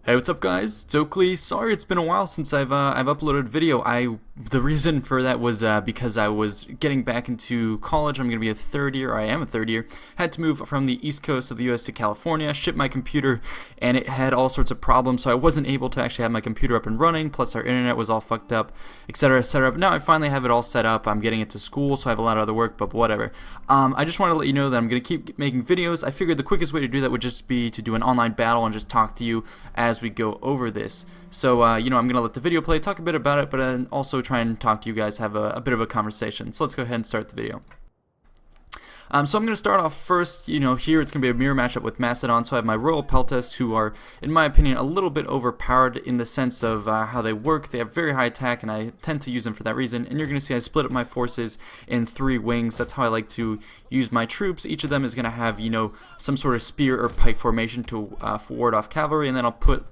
Hey, what's up, guys? It's Oakley. Sorry, it's been a while since I've uploaded video. The reason for that was because I was getting back into college. I'm gonna be a third year. I am a third year. Had to move from the East Coast of the U.S. to California. Shipped my computer, and it had all sorts of problems, so I wasn't able to actually have my computer up and running. Plus, our internet was all fucked up, etc., etc. But now I finally have it all set up. I'm getting it to school, so I have a lot of other work. But whatever. I just want to let you know that I'm gonna keep making videos. I figured the quickest way to do that would just be to do an online battle and just talk to you as we go over this. So I'm gonna let the video play, talk a bit about it, but also try and talk to you guys, have a bit of a conversation. So let's go ahead and start the video. So I'm going to start off first, here it's going to be a mirror matchup with Macedon. So I have my Royal Peltas, who are, in my opinion, a little bit overpowered in the sense of how they work. They have very high attack, and I tend to use them for that reason. And you're going to see I split up my forces in 3 wings. That's how I like to use my troops. Each of them is going to have, some sort of spear or pike formation to ward off cavalry, and then I'll put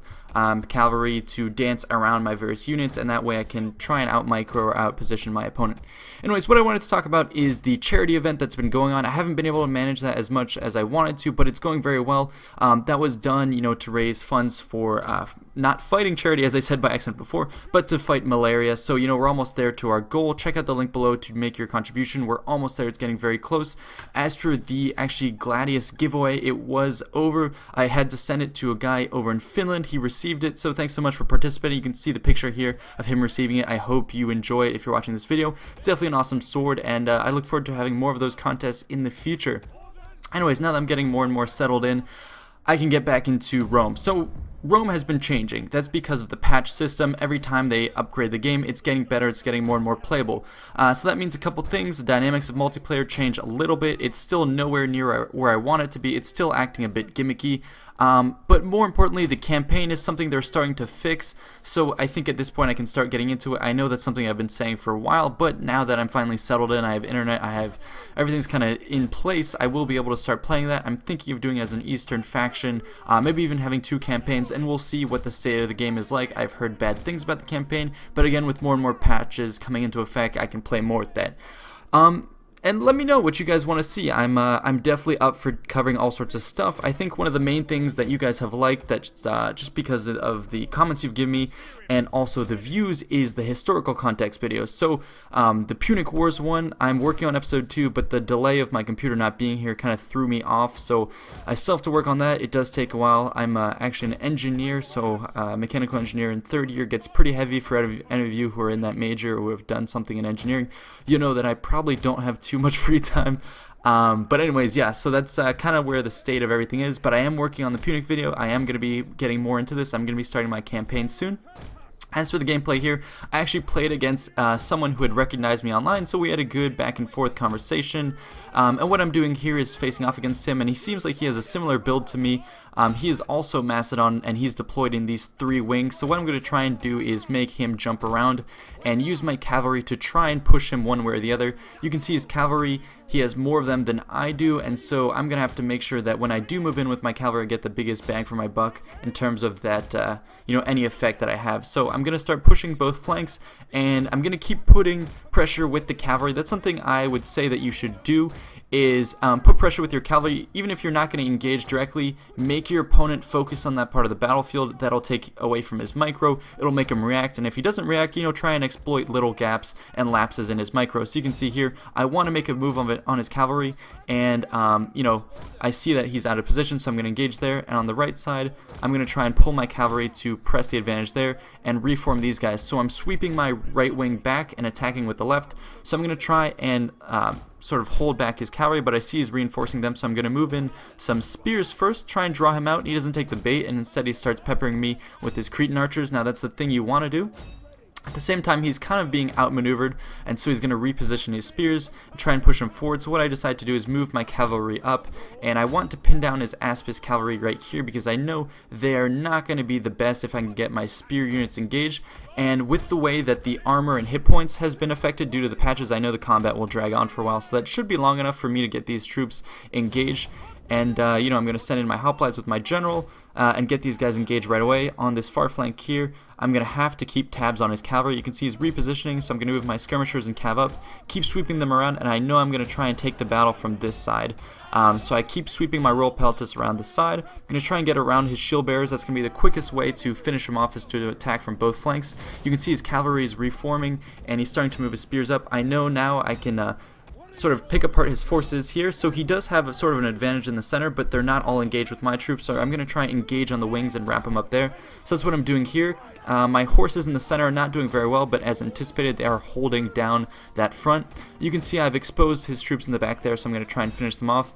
cavalry to dance around my various units, and that way I can try and out micro or out position my opponent. Anyways, what I wanted to talk about is the charity event that's been going on. I haven't been able to manage that as much as I wanted to, but it's going very well. That was done, to raise funds for not fighting charity, as I said by accident before, but to fight malaria. So, we're almost there to our goal. Check out the link below to make your contribution. We're almost there. It's getting very close. As for the actually Gladius giveaway, it was over. I had to send it to a guy over in Finland. He received it, so thanks so much for participating. You can see the picture here of him receiving it. I hope you enjoy it if you're watching this video. It's definitely an awesome sword, and I look forward to having more of those contests in the future. Anyways, now that I'm getting more and more settled in, I can get back into Rome. So Rome has been changing. That's because of the patch system. Every time they upgrade the game, it's getting better. It's getting more and more playable. So that means a couple things. The dynamics of multiplayer change a little bit. It's still nowhere near where I want it to be. It's still acting a bit gimmicky. But more importantly, the campaign is something they're starting to fix. So I think at this point I can start getting into it. I know that's something I've been saying for a while, but now that I'm finally settled in, I have internet, I have everything's kind of in place, I will be able to start playing that. I'm thinking of doing it as an Eastern faction, maybe even having 2 campaigns, and we'll see what the state of the game is like. I've heard bad things about the campaign, but again, with more and more patches coming into effect, I can play more with that. And let me know what you guys want to see. I'm definitely up for covering all sorts of stuff. I think one of the main things that you guys have liked, that just because of the comments you've given me and also the views, is the historical context videos. So the Punic Wars one, I'm working on episode 2, but the delay of my computer not being here kind of threw me off. So I still have to work on that. It does take a while. I'm actually an engineer, so mechanical engineer in 3rd year gets pretty heavy for any of you who are in that major or who have done something in engineering. You know that I probably don't have too much free time. But anyways, yeah, so that's kind of where the state of everything is. But I am working on the Punic video. I am going to be getting more into this. I'm going to be starting my campaign soon. As for the gameplay here, I actually played against someone who had recognized me online, so we had a good back and forth conversation. And what I'm doing here is facing off against him, and he seems like he has a similar build to me. He is also Macedon, and he's deployed in these 3 wings. So what I'm going to try and do is make him jump around and use my cavalry to try and push him one way or the other. You can see his cavalry, he has more of them than I do, and so I'm going to have to make sure that when I do move in with my cavalry, I get the biggest bang for my buck in terms of that, any effect that I have. So I'm going to start pushing both flanks, and I'm going to keep putting pressure with the cavalry. That's something I would say that you should do, is put pressure with your cavalry. Even if you're not going to engage directly, make your opponent focus on that part of the battlefield. That'll take away from his micro. It'll make him react, and if he doesn't react, try and exploit little gaps and lapses in his micro. So you can see here, I want to make a move on his cavalry, and I see that he's out of position, so I'm going to engage there. And on the right side, I'm going to try and pull my cavalry to press the advantage there and reform these guys. So I'm sweeping my right wing back and attacking with the left. So I'm going to try and sort of hold back his cavalry, but I see he's reinforcing them, so I'm going to move in some spears first, try and draw him out. He doesn't take the bait, and instead he starts peppering me with his Cretan archers. Now that's the thing you want to do. At the same time, he's kind of being outmaneuvered, and so he's going to reposition his spears and try and push him forward. So what I decide to do is move my cavalry up, and I want to pin down his Aspis cavalry right here because I know they are not going to be the best if I can get my spear units engaged. And with the way that the armor and hit points has been affected due to the patches, I know the combat will drag on for a while, so that should be long enough for me to get these troops engaged. And, I'm going to send in my hoplites with my general and get these guys engaged right away. On this far flank here, I'm going to have to keep tabs on his cavalry. You can see he's repositioning, so I'm going to move my skirmishers and cav up, keep sweeping them around, and I know I'm going to try and take the battle from this side. So I keep sweeping my royal peltis around the side. I'm going to try and get around his shield bearers. That's going to be the quickest way to finish him off, is to attack from both flanks. You can see his cavalry is reforming, and he's starting to move his spears up. I know now I can sort of pick apart his forces here, so he does have a sort of an advantage in the center, but they're not all engaged with my troops, so I'm going to try and engage on the wings and wrap him up there. So that's what I'm doing here. My horses in the center are not doing very well, but as anticipated, they are holding down that front. You can see I've exposed his troops in the back there, so I'm going to try and finish them off.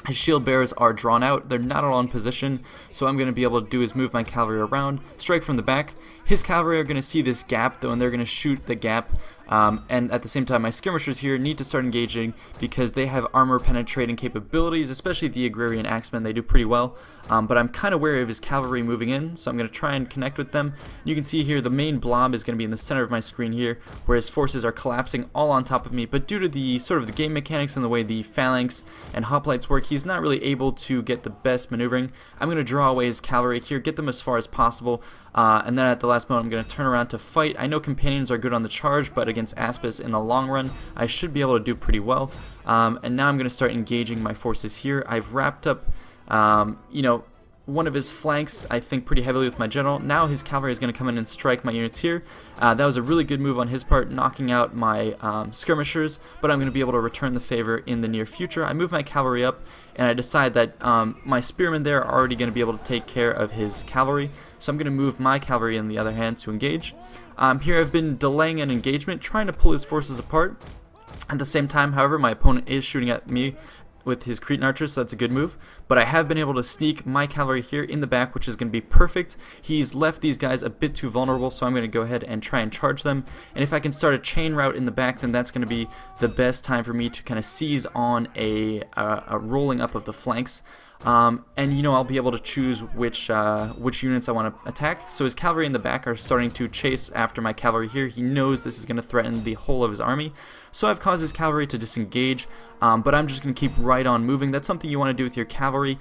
His shield bearers are drawn out, they're not all in position, so I'm going to be able to do is move my cavalry around, strike from the back. His cavalry are going to see this gap though, and they're going to shoot the gap, and at the same time my skirmishers here need to start engaging because they have armor penetrating capabilities, especially the agrarian axemen. They do pretty well, but I'm kind of wary of his cavalry moving in, so I'm going to try and connect with them. You can see here the main blob is going to be in the center of my screen here, where his forces are collapsing all on top of me, but due to the sort of the game mechanics and the way the phalanx and hoplites work, he's not really able to get the best maneuvering. I'm going to draw away his cavalry here, get them as far as possible, and then at the last moment I'm going to turn around to fight. I know companions are good on the charge, but against Aspis in the long run I should be able to do pretty well. And now I'm going to start engaging my forces here. I've wrapped up one of his flanks, I think, pretty heavily with my general. Now his cavalry is going to come in and strike my units here. That was a really good move on his part, knocking out my skirmishers, but I'm going to be able to return the favor in the near future. I move my cavalry up, and I decide that my spearmen there are already going to be able to take care of his cavalry, so I'm going to move my cavalry on the other hand to engage. Here I've been delaying an engagement, trying to pull his forces apart. At the same time, however, my opponent is shooting at me with his Cretan archers, so that's a good move. But I have been able to sneak my cavalry here in the back, which is going to be perfect. He's left these guys a bit too vulnerable, so I'm going to go ahead and try and charge them. And if I can start a chain route in the back, then that's going to be the best time for me to kind of seize on a rolling up of the flanks. And I'll be able to choose which units I want to attack. So his cavalry in the back are starting to chase after my cavalry here. He knows this is going to threaten the whole of his army, so I've caused his cavalry to disengage, but I'm just going to keep right on moving. That's something you want to do with your cavalry.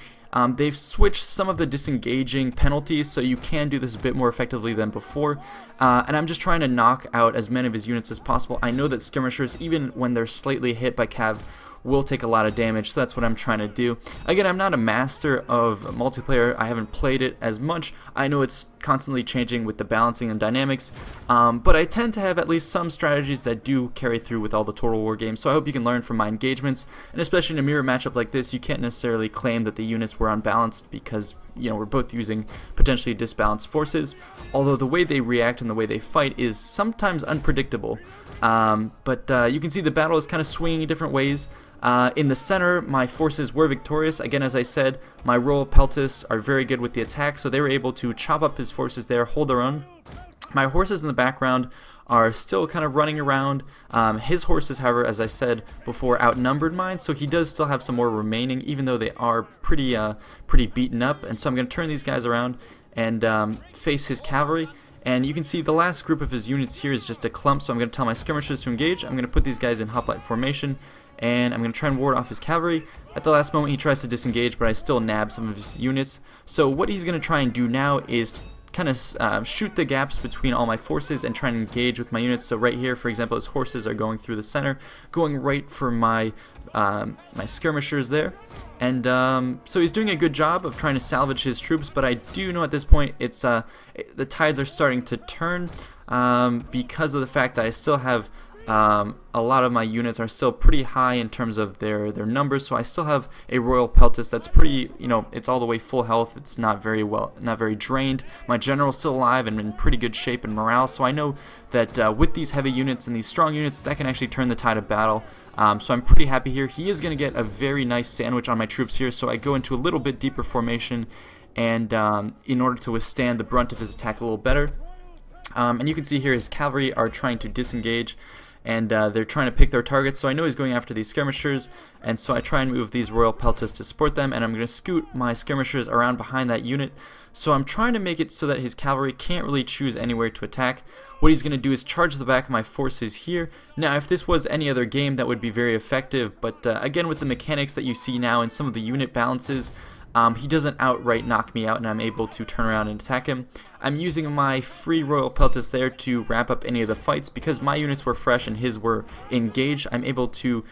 They've switched some of the disengaging penalties, so you can do this a bit more effectively than before, and I'm just trying to knock out as many of his units as possible. I know that skirmishers, even when they're slightly hit by cav, will take a lot of damage, so that's what I'm trying to do. Again, I'm not a master of multiplayer. I haven't played it as much. I know it's constantly changing with the balancing and dynamics, but I tend to have at least some strategies that do carry through with all the Total War games, so I hope you can learn from my engagements. And especially in a mirror matchup like this, you can't necessarily claim that the units were unbalanced, because we're both using potentially disbalanced forces, although the way they react and the way they fight is sometimes unpredictable. But you can see the battle is kind of swinging in different ways. In the center, my forces were victorious. Again, as I said, my royal peltis are very good with the attack, so they were able to chop up his forces there, hold their own. My horses in the background are still kind of running around. His horses, however, as I said before, outnumbered mine, so he does still have some more remaining, even though they are pretty beaten up. And so I'm going to turn these guys around and face his cavalry. And you can see the last group of his units here is just a clump, so I'm going to tell my skirmishers to engage. I'm going to put these guys in hoplite formation, and I'm going to try and ward off his cavalry. At the last moment he tries to disengage, but I still nab some of his units. So what he's going to try and do now is kind of shoot the gaps between all my forces and try and engage with my units. So right here, for example, his horses are going through the center, going right for my my skirmishers there. And so he's doing a good job of trying to salvage his troops, but I do know at this point it's the tides are starting to turn because of the fact that I still have a lot of my units are still pretty high in terms of their numbers, so I still have a royal peltis that's pretty, it's all the way full health. It's not very drained. My general's still alive and in pretty good shape and morale, so I know that with these heavy units and these strong units, that can actually turn the tide of battle. So I'm pretty happy here. He is going to get a very nice sandwich on my troops here, so I go into a little bit deeper formation, and in order to withstand the brunt of his attack a little better. And you can see here his cavalry are trying to disengage. and they're trying to pick their targets, so I know he's going after these skirmishers, and so I try and move these Royal Peltas to support them, and I'm going to scoot my skirmishers around behind that unit. So I'm trying to make it so that his cavalry can't really choose anywhere to attack. What he's going to do is charge the back of my forces here. Now, if this was any other game, that would be very effective, but again, with the mechanics that you see now and some of the unit balances, he doesn't outright knock me out, and I'm able to turn around and attack him. I'm using my free Royal Peltas there to wrap up any of the fights. Because my units were fresh and his were engaged, I'm able to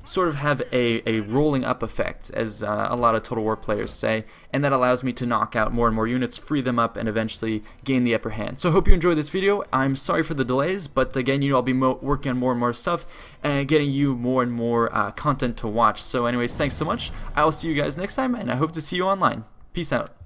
sort of have a rolling up effect, as a lot of Total War players say, and that allows me to knock out more and more units, free them up, and eventually gain the upper hand. So I hope you enjoyed this video. I'm sorry for the delays, but again, you know, I'll be working on more and more stuff and getting you more and more content to watch. So anyways, thanks so much. I will see you guys next time, and I hope to see you online. Peace out.